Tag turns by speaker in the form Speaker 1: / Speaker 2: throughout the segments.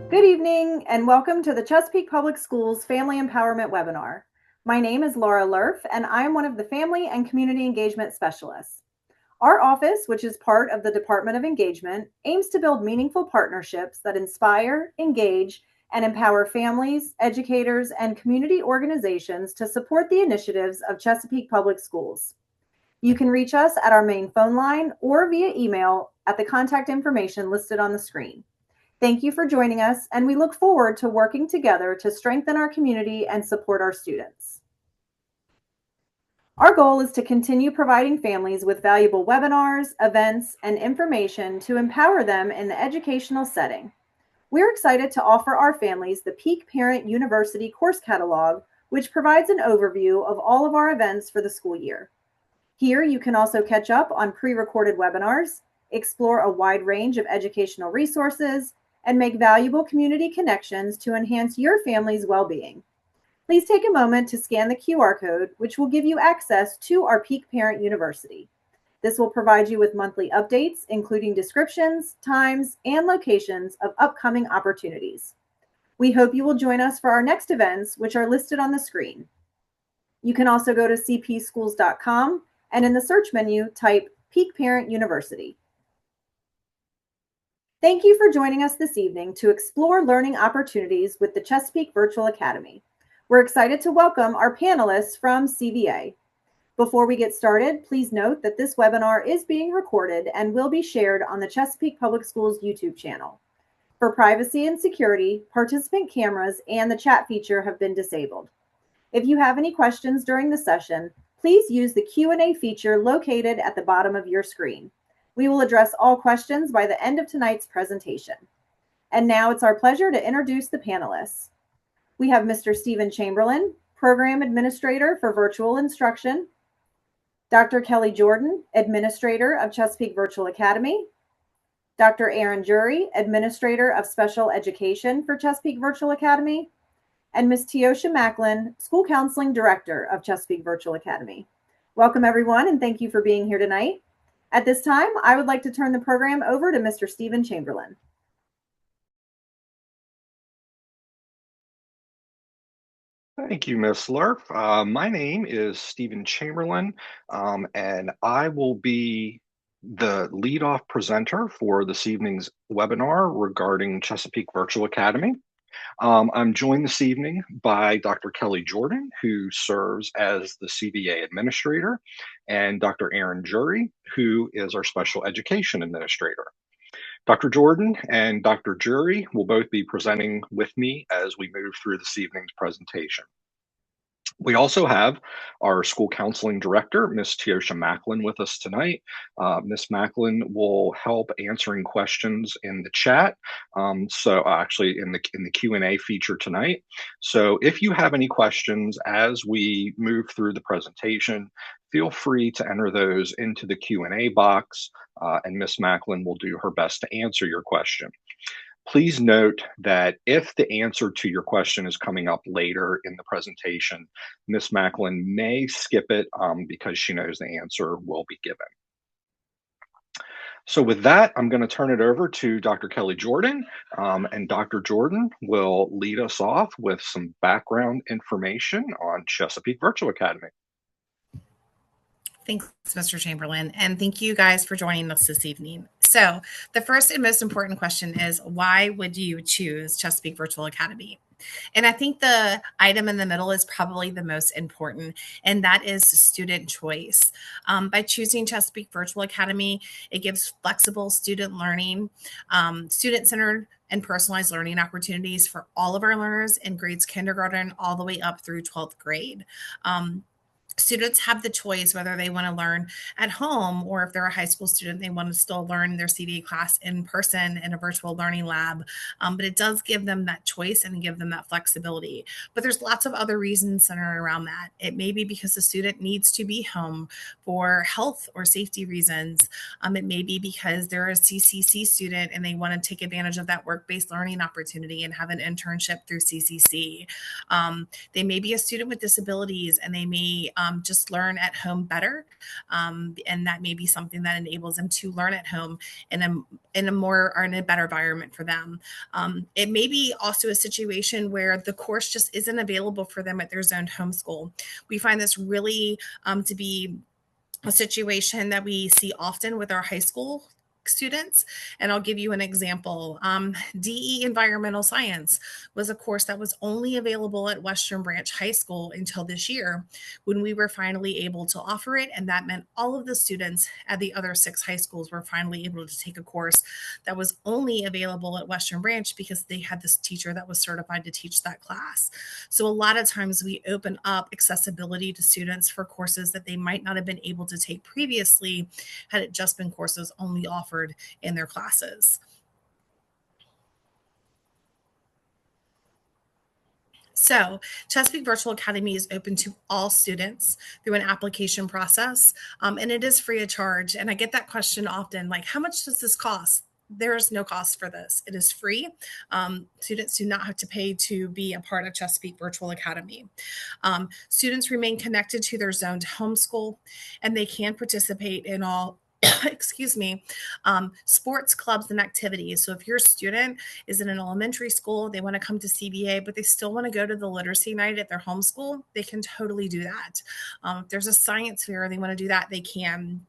Speaker 1: Good evening and welcome to the Chesapeake Public Schools Family Empowerment Webinar. My name is Laura Lerf and I am one of the Family and Community Engagement Specialists. Our office, which is part of the Department of Engagement, aims to build meaningful partnerships that inspire, engage, and empower families, educators, and community organizations to support the initiatives of Chesapeake Public Schools. You can reach us at our main phone line or via email at the contact information listed on the screen. Thank you for joining us, and we look forward to working together to strengthen our community and support our students. Our goal is to continue providing families with valuable webinars, events, and information to empower them in the educational setting. We're excited to offer our families the Peak Parent University course catalog, which provides an overview of all of our events for the school year. Here, you can also catch up on pre-recorded webinars, explore a wide range of educational resources, and make valuable community connections to enhance your family's well-being. Please take a moment to scan the QR code, which will give you access to our Peak Parent University. This will provide you with monthly updates, including descriptions, times, and locations of upcoming opportunities. We hope you will join us for our next events, which are listed on the screen. You can also go to cpschools.com and in the search menu, type Peak Parent University. Thank you for joining us this evening to explore learning opportunities with the Chesapeake Virtual Academy. We're excited to welcome our panelists from CVA. Before we get started, please note that this webinar is being recorded and will be shared on the Chesapeake Public Schools YouTube channel. For privacy and security, participant cameras and the chat feature have been disabled. If you have any questions during the session, please use the Q&A feature located at the bottom of your screen. We will address all questions by the end of tonight's presentation. And now it's our pleasure to introduce the panelists. We have Mr. Stephen Chamberlain, Program Administrator for Virtual Instruction, Dr. Kelly Jordan, Administrator of Chesapeake Virtual Academy, Dr. Aaron Jury, Administrator of Special Education for Chesapeake Virtual Academy, and Ms. Teosha Macklin, School Counseling Director of Chesapeake Virtual Academy. Welcome everyone and thank you for being here tonight. At this time, I would like to turn the program over to Mr. Stephen Chamberlain.
Speaker 2: Thank you, Ms. Lerf. My name is Stephen Chamberlain, and I will be the lead-off presenter for this evening's webinar regarding Chesapeake Virtual Academy. I'm joined this evening by Dr. Kelly Jordan, who serves as the CVA administrator, and Dr. Aaron Jury, who is our special education administrator. Dr. Jordan and Dr. Jury will both be presenting with me as we move through this evening's presentation. We also have our school counseling director, Ms. Teosha Macklin, with us tonight. Ms. Macklin will help answering questions in the chat. Actually in the Q&A feature tonight. So if you have any questions as we move through the presentation, feel free to enter those into the Q&A box, and Ms. Macklin will do her best to answer your question. Please note that if the answer to your question is coming up later in the presentation, Ms. Macklin may skip it because she knows the answer will be given. So with that, I'm going to turn it over to Dr. Kelly Jordan, and Dr. Jordan will lead us off with some background information on Chesapeake Virtual Academy.
Speaker 3: Thanks, Mr. Chamberlain, and thank you guys for joining us this evening. So the first and most important question is, why would you choose Chesapeake Virtual Academy? And I think the item in the middle is probably the most important, and that is student choice. By choosing Chesapeake Virtual Academy, it gives flexible student learning, student-centered and personalized learning opportunities for all of our learners in grades kindergarten all the way up through 12th grade. Students have the choice whether they want to learn at home, or if they're a high school student, they want to still learn their CVA class in person in a virtual learning lab. But it does give them that choice and give them that flexibility. But there's lots of other reasons centered around that. It may be because the student needs to be home for health or safety reasons. It may be because they're a CCC student and they want to take advantage of that work-based learning opportunity and have an internship through CCC. They may be a student with disabilities and they may just learn at home better. And that may be something that enables them to learn at home in a more or in a better environment for them. It may be also a situation where the course just isn't available for them at their zoned homeschool. We find this really to be a situation that we see often with our high school students. And I'll give you an example. DE Environmental Science was a course that was only available at Western Branch High School until this year when we were finally able to offer it. And that meant all of the students at the other 6 high schools were finally able to take a course that was only available at Western Branch because they had this teacher that was certified to teach that class. So a lot of times we open up accessibility to students for courses that they might not have been able to take previously had it just been courses only offered in their classes. So Chesapeake Virtual Academy is open to all students through an application process, and it is free of charge. And I get that question often, like, how much does this cost? There is no cost for this. It is free. Students do not have to pay to be a part of Chesapeake Virtual Academy. Students remain connected to their zoned homeschool, and they can participate in all excuse me, sports clubs and activities. So if your student is in an elementary school, they want to come to CVA, but they still want to go to the literacy night at their homeschool, they can totally do that. If there's a science fair, they want to do that, they can.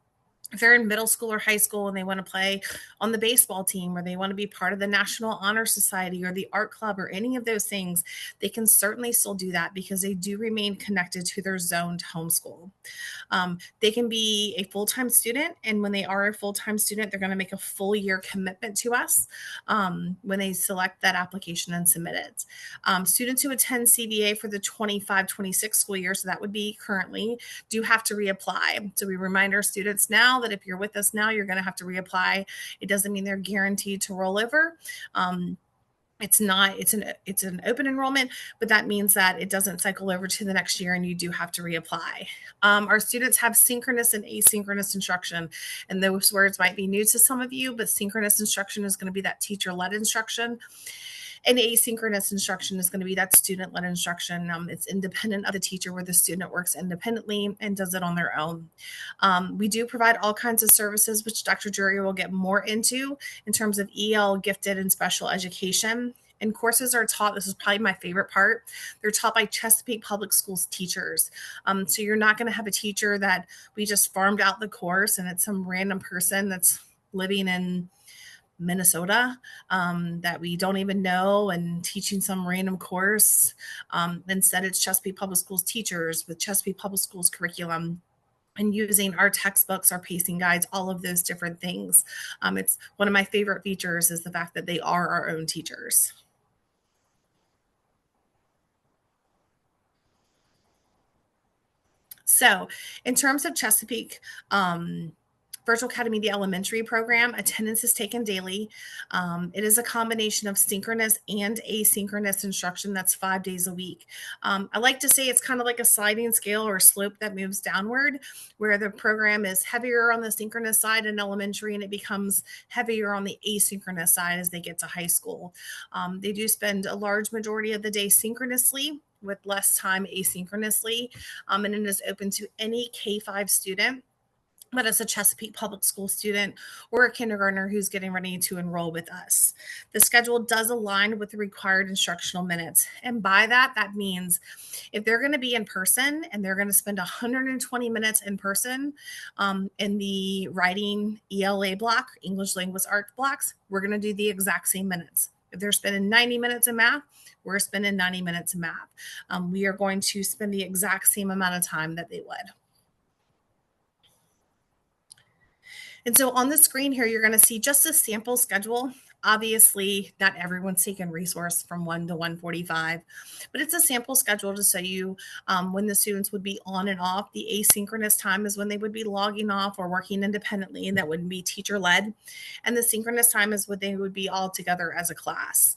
Speaker 3: If they're in middle school or high school and they want to play on the baseball team, or they want to be part of the National Honor Society or the art club or any of those things, they can certainly still do that because they do remain connected to their zoned homeschool. They can be a full-time student, and when they are a full-time student, they're going to make a full year commitment to us when they select that application and submit it. Students who attend CVA for the 25-26 school year, so that would be currently, do have to reapply. So we remind our students now that if you're with us now, you're going to have to reapply. It doesn't mean they're guaranteed to roll over. It's an open enrollment, but that means that it doesn't cycle over to the next year and you do have to reapply. Our students have synchronous and asynchronous instruction, and those words might be new to some of you, but synchronous instruction is going to be that teacher-led instruction. And asynchronous instruction is going to be that student-led instruction. It's independent of the teacher, where the student works independently and does it on their own. We do provide all kinds of services, which Dr. Drury will get more into in terms of EL, gifted, and special education. And courses are taught, this is probably my favorite part, they're taught by Chesapeake Public Schools teachers. So you're not going to have a teacher that we just farmed out the course and it's some random person that's living in Minnesota that we don't even know and teaching some random course. Instead, it's Chesapeake Public Schools teachers with Chesapeake Public Schools curriculum and using our textbooks, our pacing guides, all of those different things. It's one of my favorite features is the fact that they are our own teachers. So in terms of Chesapeake Virtual Academy, the elementary program, attendance is taken daily. It is a combination of synchronous and asynchronous instruction that's 5 days a week. I like to say it's kind of like a sliding scale or slope that moves downward, where the program is heavier on the synchronous side in elementary and it becomes heavier on the asynchronous side as they get to high school. They do spend a large majority of the day synchronously with less time asynchronously, and it is open to any K-5 student, but as a Chesapeake Public School student or a kindergartner who's getting ready to enroll with us. The schedule does align with the required instructional minutes. And by that, that means if they're going to be in person and they're going to spend 120 minutes in person in the writing ELA block, English Language Arts blocks, we're going to do the exact same minutes. If they're spending 90 minutes in math, we're spending 90 minutes in math. We are going to spend the exact same amount of time that they would. And so on the screen here, you're going to see just a sample schedule. Obviously, not everyone's taking resource from 1 to 145, but it's a sample schedule to show you when the students would be on and off. The asynchronous time is when they would be logging off or working independently, and that would be teacher-led. And the synchronous time is when they would be all together as a class.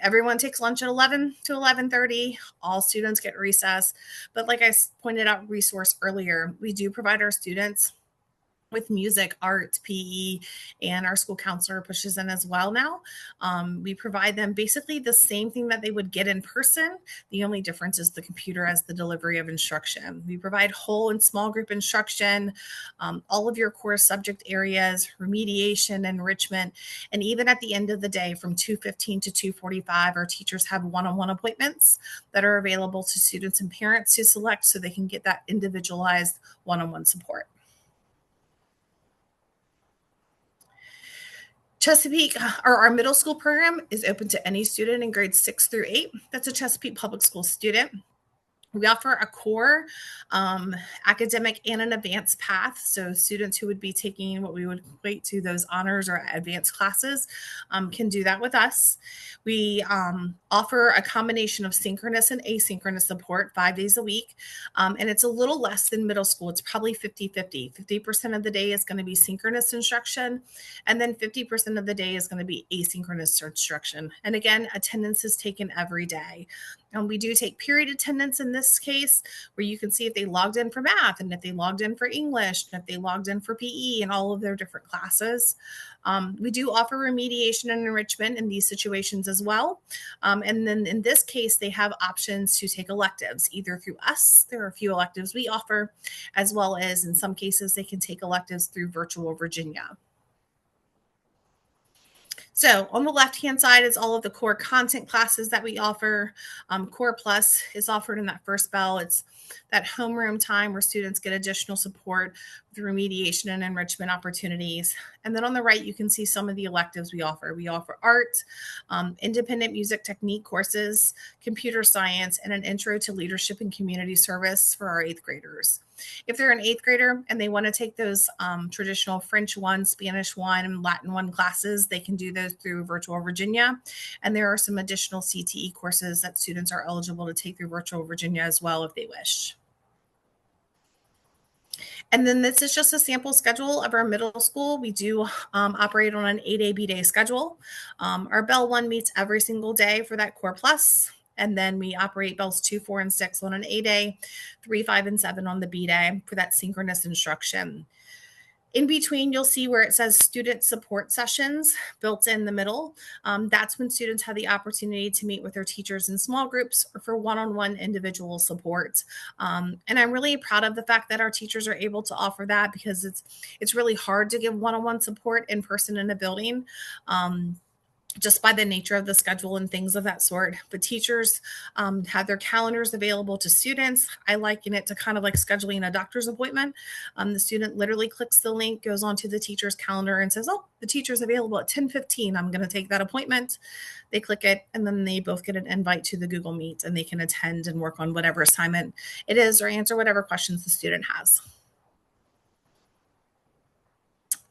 Speaker 3: Everyone takes lunch at 11 to 11:30. All students get recess. But like I pointed out resource earlier, we do provide our students with music, art, PE, and our school counselor pushes in as well now. We provide them basically the same thing that they would get in person. The only difference is the computer as the delivery of instruction. We provide whole and small group instruction, all of your core subject areas, remediation, enrichment, and even at the end of the day from 2:15 to 2:45, our teachers have one-on-one appointments that are available to students and parents to select so they can get that individualized one-on-one support. Chesapeake, or our middle school program, is open to any student in grades 6 through 8. That's a Chesapeake Public School student. We offer a core academic and an advanced path. So students who would be taking what we would equate to those honors or advanced classes can do that with us. We offer a combination of synchronous and asynchronous support 5 days a week. And it's a little less than middle school. It's probably 50-50. 50% of the day is going to be synchronous instruction. And then 50% of the day is going to be asynchronous instruction. And again, attendance is taken every day. And we do take period attendance in this case, where you can see if they logged in for math and if they logged in for English and if they logged in for PE and all of their different classes. We do offer remediation and enrichment in these situations as well. And then in this case, they have options to take electives, either through us. There are a few electives we offer, as well as in some cases, they can take electives through Virtual Virginia. So on the left-hand side is all of the core content classes that we offer. Core Plus is offered in that first bell. It's that homeroom time where students get additional support through remediation and enrichment opportunities. And then on the right, you can see some of the electives we offer. We offer art, independent music technique courses, computer science, and an intro to leadership and community service for our 8th graders. If they're an 8th grader and they want to take those traditional French 1, Spanish 1, and Latin 1 classes, they can do those through Virtual Virginia. And there are some additional CTE courses that students are eligible to take through Virtual Virginia as well if they wish. And then this is just a sample schedule of our middle school. We do operate on an 8A B-day schedule. Our Bell 1 meets every single day for that Core Plus. And then we operate bells 2, 4, and 6 on an A day, 3, 5, and 7 on the B day for that synchronous instruction. In between, you'll see where it says student support sessions built in the middle. That's when students have the opportunity to meet with their teachers in small groups or for one-on-one individual support. And I'm really proud of the fact that our teachers are able to offer that, because it's really hard to give one-on-one support in person in a building. Just by the nature of the schedule and things of that sort. But teachers have their calendars available to students. I liken it to kind of like scheduling a doctor's appointment. The student literally clicks the link, goes onto the teacher's calendar and says, oh, the teacher's available at 10:15. I'm going to take that appointment. They click it, and then they both get an invite to the Google Meet, and they can attend and work on whatever assignment it is or answer whatever questions the student has.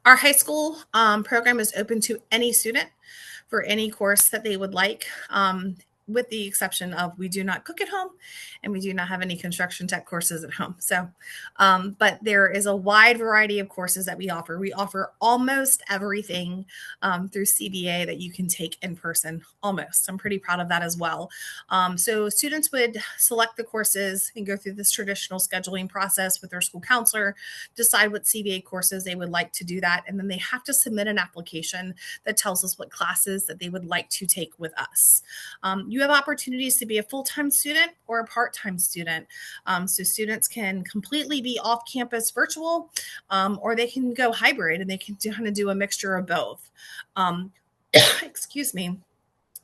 Speaker 3: Our high school program is open to any student for any course that they would like, with the exception of we do not cook at home and we do not have any construction tech courses at home. So, but there is a wide variety of courses that we offer. We offer almost everything through CVA that you can take in person, almost. I'm pretty proud of that as well. So students would select the courses and go through this traditional scheduling process with their school counselor, decide what CVA courses they would like to do that, and then they have to submit an application that tells us what classes that they would like to take with us. You have opportunities to be a full-time student or a part-time student. So students can completely be off-campus virtual, or they can go hybrid and they can kind of do a mixture of both. Excuse me.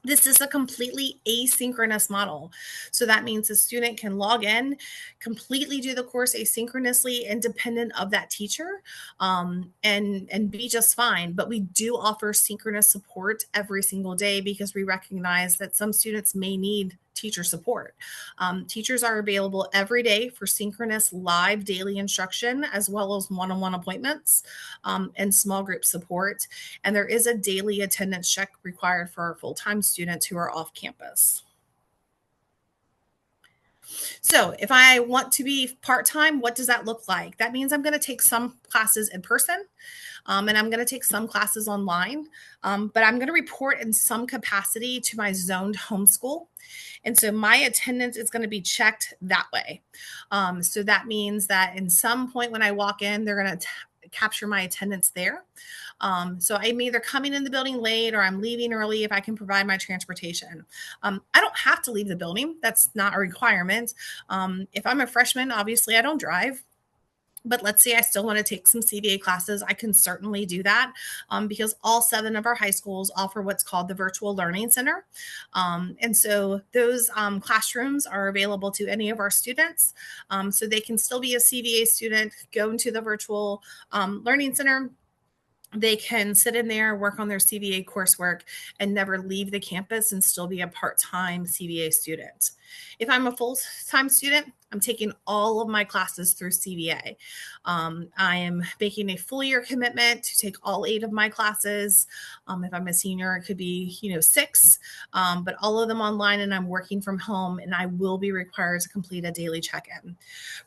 Speaker 3: This is a completely asynchronous model. So that means the student can log in, completely do the course asynchronously, independent of that teacher, and be just fine. But we do offer synchronous support every single day because we recognize that some students may need teacher support. Teachers are available every day for synchronous live daily instruction, as well as one-on-one appointments and small group support. And there is a daily attendance check required for our full-time students who are off campus. So if I want to be part-time, what does that look like? That means I'm going to take some classes in person, and I'm going to take some classes online, but I'm going to report in some capacity to my zoned homeschool. And so my attendance is going to be checked that way. So that means that in some point when I walk in, they're going to capture my attendance there. So I'm either coming in the building late or I'm leaving early if I can provide my transportation. I don't have to leave the building. That's not a requirement. If I'm a freshman, obviously I don't drive. But let's say I still want to take some CVA classes, I can certainly do that because all 7 of our high schools offer what's called the Virtual Learning Center. And so those classrooms are available to any of our students. So they can still be a CVA student, go into the Virtual Learning Center. They can sit in there, work on their CVA coursework, and never leave the campus and still be a part-time CVA student. If I'm a full-time student, I'm taking all of my classes through CVA. I am making a full year commitment to take all 8 of my classes. If I'm a senior, it could be 6, but all of them online, and I'm working from home, and I will be required to complete a daily check-in.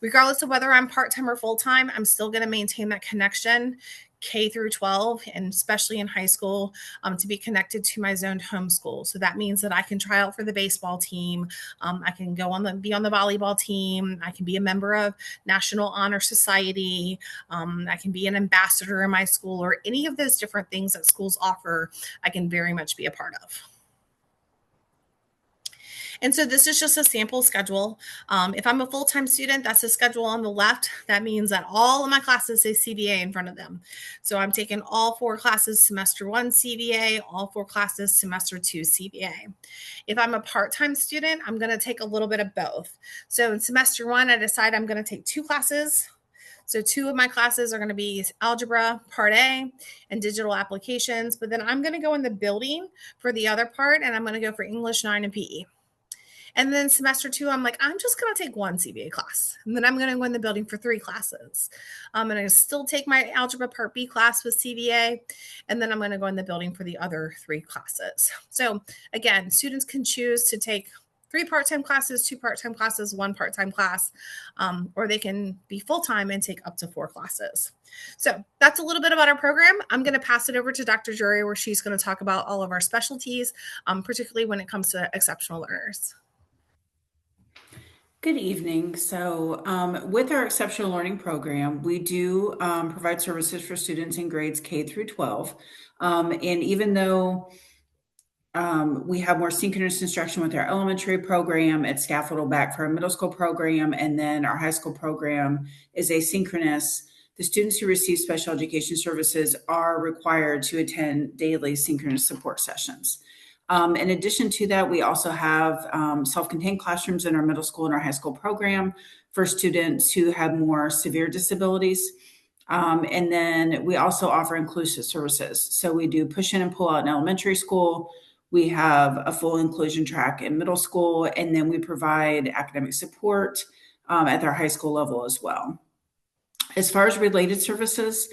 Speaker 3: Regardless of whether I'm part-time or full-time, I'm still going to maintain that connection K through 12, and especially in high school, to be connected to my zoned homeschool. So that means that I can try out for the baseball team. I can be on the volleyball team. I can be a member of National Honor Society. I can be an ambassador in my school, or any of those different things that schools offer, I can very much be a part of. And so this is just a sample schedule. If I'm a full-time student, that's the schedule on the left. That means that all of my classes say CVA in front of them. So I'm taking all 4 classes semester 1 CVA, all 4 classes semester 2 CVA. If I'm a part-time student, I'm going to take a little bit of both. So in semester 1, I decide I'm going to take 2 classes. So 2 of my classes are going to be algebra part A and digital applications, but then I'm going to go in the building for the other part, and I'm going to go for English 9 and PE. And then semester 2, I'm like, I'm just going to take 1 CVA class. And then I'm going to go in the building for 3 classes. I'm going to still take my algebra part B class with CVA. And then I'm going to go in the building for the other 3 classes. So again, students can choose to take 3 part-time classes, 2 part-time classes, 1 part-time class, or they can be full-time and take up to 4 classes. So that's a little bit about our program. I'm going to pass it over to Dr. Drury, where she's going to talk about all of our specialties, particularly when it comes to exceptional learners.
Speaker 4: Good evening. So with our exceptional learning program, we do provide services for students in grades K through 12. And even though we have more synchronous instruction with our elementary program, it's scaffolded back for our middle school program, and then our high school program is asynchronous. The students who receive special education services are required to attend daily synchronous support sessions. In addition to that, we also have self-contained classrooms in our middle school and our high school program for students who have more severe disabilities. And then we also offer inclusive services. So we do push in and pull out in elementary school. We have a full inclusion track in middle school, and then we provide academic support at our high school level as well. As far as related services,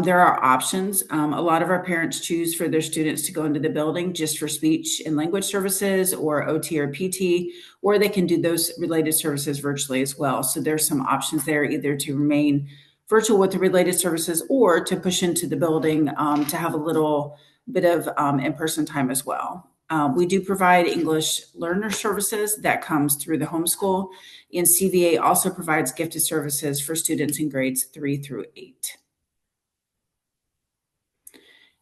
Speaker 4: there are options. A lot of our parents choose for their students to go into the building just for speech and language services or OT or PT, or they can do those related services virtually as well. So there's some options there, either to remain virtual with the related services or to push into the building to have a little bit of in-person time as well. We do provide English learner services that comes through the homeschool, and CVA also provides gifted services for students in grades 3 through 8.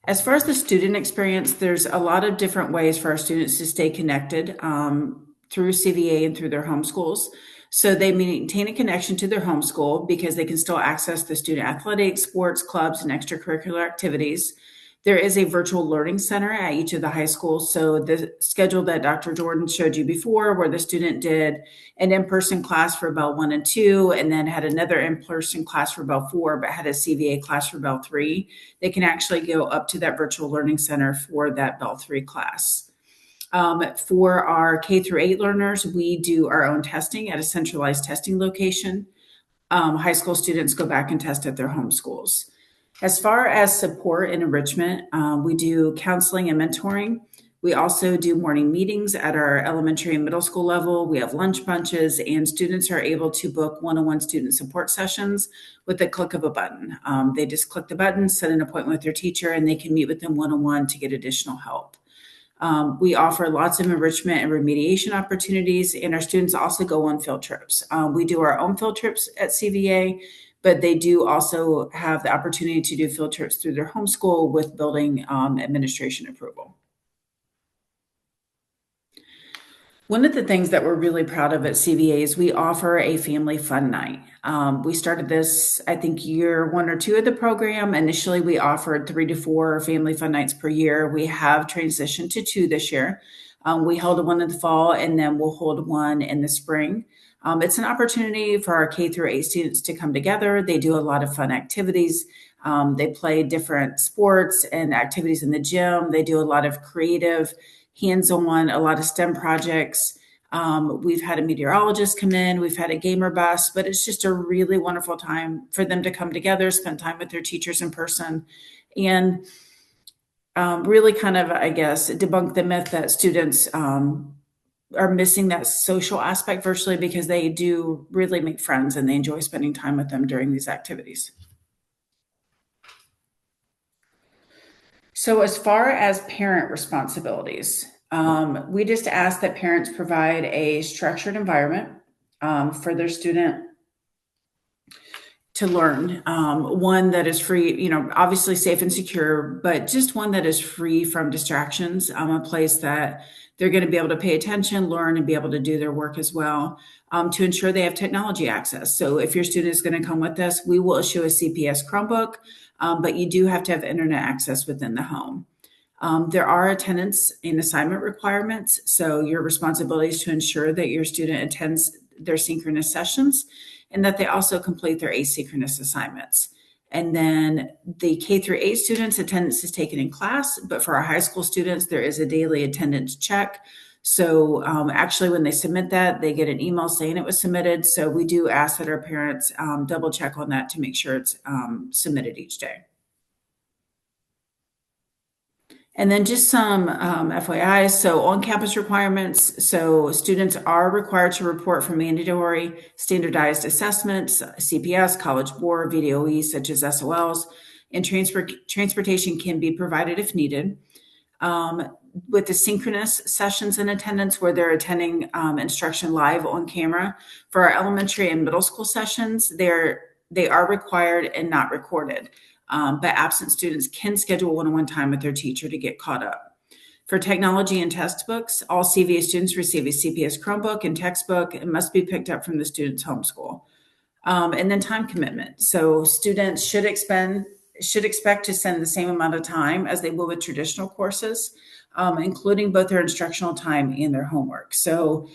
Speaker 4: As far as the student experience, there's a lot of different ways for our students to stay connected through CVA and through their homeschools. So they maintain a connection to their homeschool because they can still access the student athletics, sports, clubs, and extracurricular activities. There is a virtual learning center at each of the high schools. So the schedule that Dr. Jordan showed you before, where the student did an in-person class for Bell 1 and 2, and then had another in-person class for Bell 4, but had a CVA class for Bell 3, they can actually go up to that virtual learning center for that Bell 3 class. For our K through 8 learners, we do our own testing at a centralized testing location. High school students go back and test at their home schools. As far as support and enrichment, we do counseling and mentoring. We also do morning meetings at our elementary and middle school level. We have lunch bunches, and students are able to book one-on-one student support sessions with the click of a button. They just click the button, set an appointment with their teacher, and they can meet with them one-on-one to get additional help. We offer lots of enrichment and remediation opportunities, and our students also go on field trips. We do our own field trips at CVA, but they do also have the opportunity to do field trips through their homeschool with building administration approval. One of the things that we're really proud of at CVA is we offer a family fun night. We started this, I think, year 1 or 2 of the program. Initially, we offered 3 to 4 family fun nights per year. We have transitioned to 2 this year. We held one in the fall, and then we'll hold one in the spring. It's an opportunity for our K through 8 students to come together. They do a lot of fun activities. They play different sports and activities in the gym. They do a lot of creative, hands-on, a lot of STEM projects. We've had a meteorologist come in, we've had a gamer bus, but it's just a really wonderful time for them to come together, spend time with their teachers in person, and really kind of, I guess, debunk the myth that students are missing that social aspect virtually, because they do really make friends and they enjoy spending time with them during these activities. So as far as parent responsibilities, we just ask that parents provide a structured environment for their student to learn, one that is free, obviously safe and secure, but just one that is free from distractions, a place that they're going to be able to pay attention, learn, and be able to do their work as well, to ensure they have technology access. So if your student is going to come with us, we will issue a CPS Chromebook, but you do have to have internet access within the home. There are attendance and assignment requirements, so your responsibility is to ensure that your student attends their synchronous sessions and that they also complete their asynchronous assignments. And then the K through 8 students, attendance is taken in class, but for our high school students, there is a daily attendance check. So actually, when they submit that, they get an email saying it was submitted. So we do ask that our parents double check on that to make sure it's submitted each day. And then just some FYI, so on-campus requirements. So students are required to report for mandatory standardized assessments, CPS, College Board, VDOE, such as SOLs, and transportation can be provided if needed. With the synchronous sessions in attendance, where they're attending instruction live on camera, for our elementary and middle school sessions, they are required and not recorded. But absent students can schedule one-on-one time with their teacher to get caught up. For technology and textbooks, all CVA students receive a CPS Chromebook and textbook and must be picked up from the student's homeschool. And then time commitment. So students should expect to spend the same amount of time as they will with traditional courses, including both their instructional time and their homework. So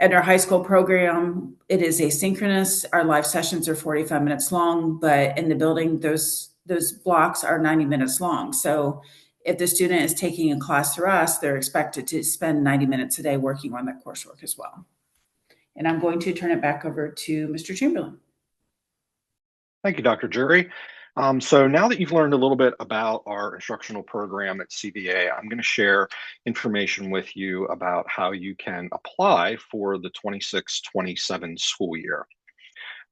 Speaker 4: at our high school program, it is asynchronous. Our live sessions are 45 minutes long, but in the building, those blocks are 90 minutes long. So if the student is taking a class through us, they're expected to spend 90 minutes a day working on that coursework as well. And I'm going to turn it back over to Mr. Chamberlain.
Speaker 2: Thank you, Dr. Jury. So now that you've learned a little bit about our instructional program at CVA, I'm going to share information with you about how you can apply for the 26-27 school year.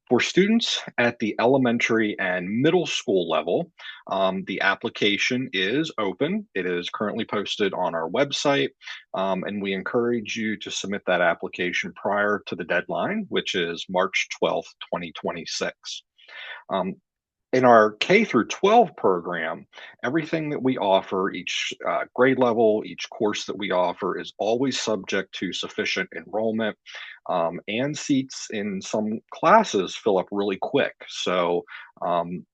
Speaker 2: For students at the elementary and middle school level, the application is open. It is currently posted on our website, and we encourage you to submit that application prior to the deadline, which is March 12th, 2026. In our K through 12 program, everything that we offer, each grade level, each course that we offer is always subject to sufficient enrollment, and seats in some classes fill up really quick. So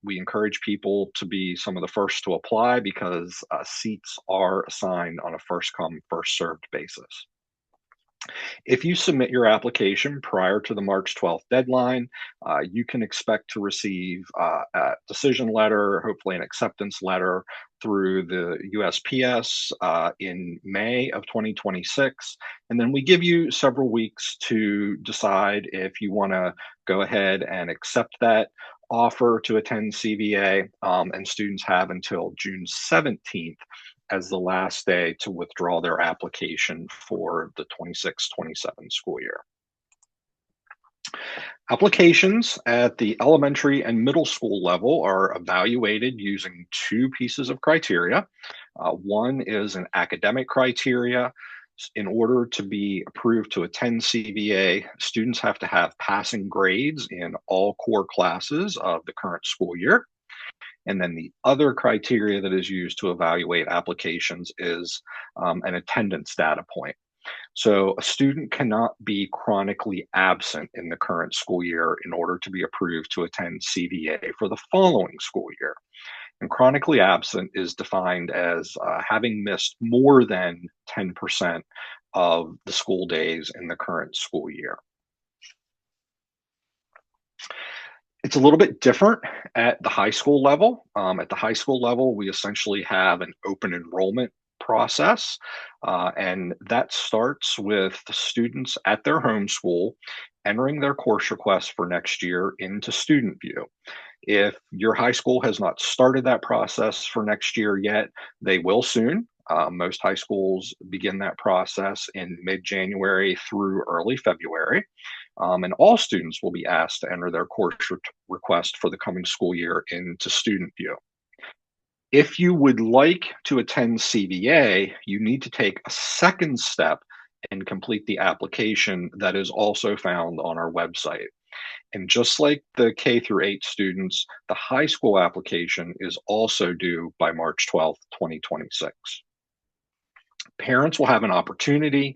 Speaker 2: we encourage people to be some of the first to apply because seats are assigned on a first come, first served basis. If you submit your application prior to the March 12th deadline, you can expect to receive a decision letter, hopefully an acceptance letter through the USPS in May of 2026. And then we give you several weeks to decide if you want to go ahead and accept that offer to attend CVA, and students have until June 17th as the last day to withdraw their application for the 26-27 school year. Applications at the elementary and middle school level are evaluated using 2 pieces of criteria. One is an academic criteria. In order to be approved to attend CVA, students have to have passing grades in all core classes of the current school year. And then the other criteria that is used to evaluate applications is an attendance data point. So a student cannot be chronically absent in the current school year in order to be approved to attend CVA for the following school year. And chronically absent is defined as having missed more than 10% of the school days in the current school year. It's a little bit different at the high school level. At the high school level, we essentially have an open enrollment process, and that starts with the students at their home school entering their course requests for next year into Student View. If your high school has not started that process for next year yet, they will soon. Most high schools begin that process in mid-January through early February. And all students will be asked to enter their course request for the coming school year into Student View. If you would like to attend CVA, you need to take a second step and complete the application that is also found on our website. And just like the K through 8 students, the high school application is also due by March 12th, 2026. Parents will have an opportunity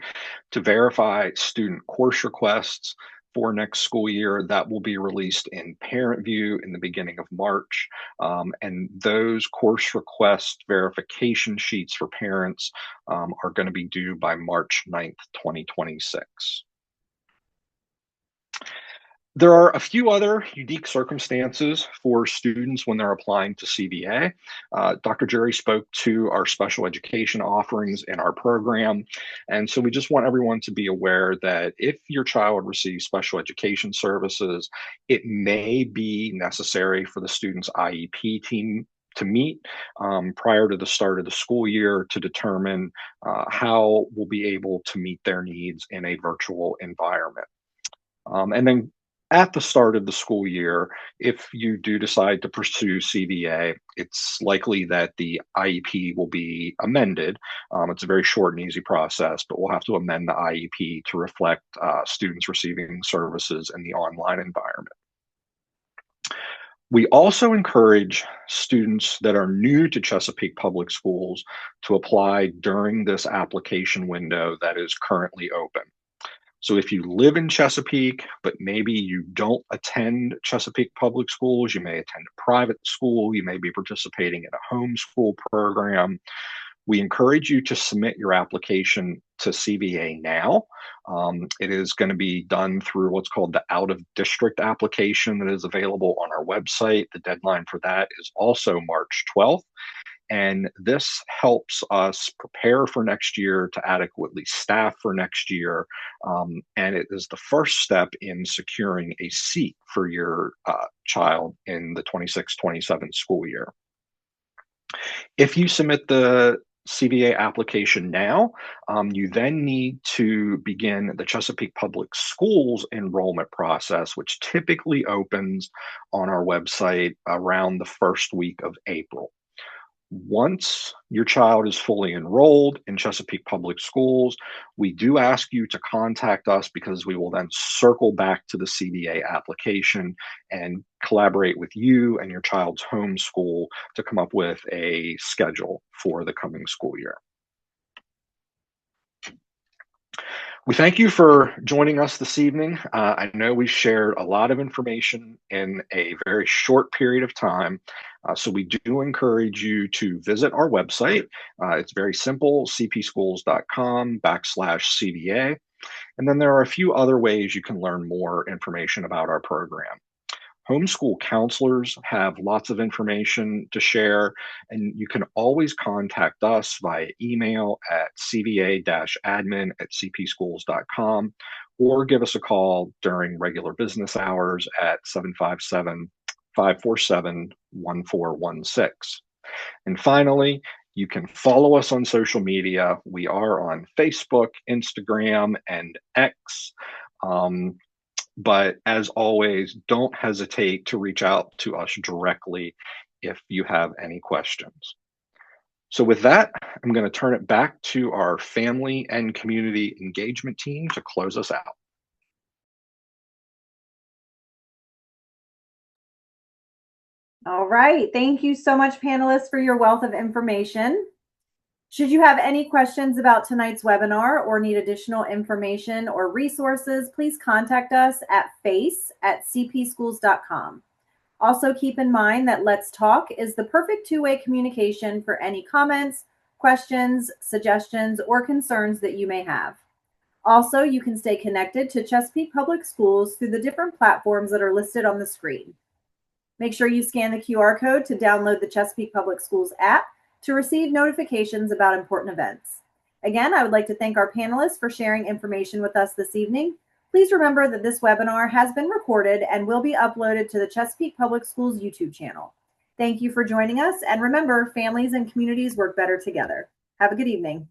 Speaker 2: to verify student course requests for next school year. That will be released in Parent View in the beginning of March. And those course request verification sheets for parents are going to be due by March 9th, 2026. There are a few other unique circumstances for students when they're applying to CVA. Dr. Jerry spoke to our special education offerings in our program. And so we just want everyone to be aware that if your child receives special education services, it may be necessary for the student's IEP team to meet prior to the start of the school year to determine how we'll be able to meet their needs in a virtual environment. And then at the start of the school year, if you do decide to pursue CVA, it's likely that the IEP will be amended. It's a very short and easy process, but we'll have to amend the IEP to reflect students receiving services in the online environment. We also encourage students that are new to Chesapeake Public Schools to apply during this application window that is currently open. So if you live in Chesapeake, but maybe you don't attend Chesapeake Public Schools, you may attend a private school, you may be participating in a homeschool program, we encourage you to submit your application to CVA now. It is going to be done through what's called the out-of-district application that is available on our website. The deadline for that is also March 12th. And this helps us prepare for next year to adequately staff for next year. And it is the first step in securing a seat for your child in the 26-27 school year. If you submit the CVA application now, you then need to begin the Chesapeake Public Schools enrollment process, which typically opens on our website around the first week of April. Once your child is fully enrolled in Chesapeake Public Schools, we do ask you to contact us because we will then circle back to the CVA application and collaborate with you and your child's home school to come up with a schedule for the coming school year. We thank you for joining us this evening. I know we shared a lot of information in a very short period of time, so we do encourage you to visit our website. It's very simple, cpschools.com/CVA. And then there are a few other ways you can learn more information about our program. Homeschool counselors have lots of information to share, and you can always contact us via email at cva-admin@cpschools.com or give us a call during regular business hours at 757-547-1416. And finally, you can follow us on social media. We are on Facebook, Instagram, and X. But as always, don't hesitate to reach out to us directly if you have any questions. So with that, I'm going to turn it back to our family and community engagement team to close us out.
Speaker 1: All right. Thank you so much, panelists, for your wealth of information. Should you have any questions about tonight's webinar or need additional information or resources, please contact us at face@cpschools.com. Also, keep in mind that Let's Talk is the perfect two-way communication for any comments, questions, suggestions, or concerns that you may have. Also, you can stay connected to Chesapeake Public Schools through the different platforms that are listed on the screen. Make sure you scan the QR code to download the Chesapeake Public Schools app to receive notifications about important events. Again, I would like to thank our panelists for sharing information with us this evening. Please remember that this webinar has been recorded and will be uploaded to the Chesapeake Public Schools YouTube channel. Thank you for joining us, and remember, families and communities work better together. Have a good evening.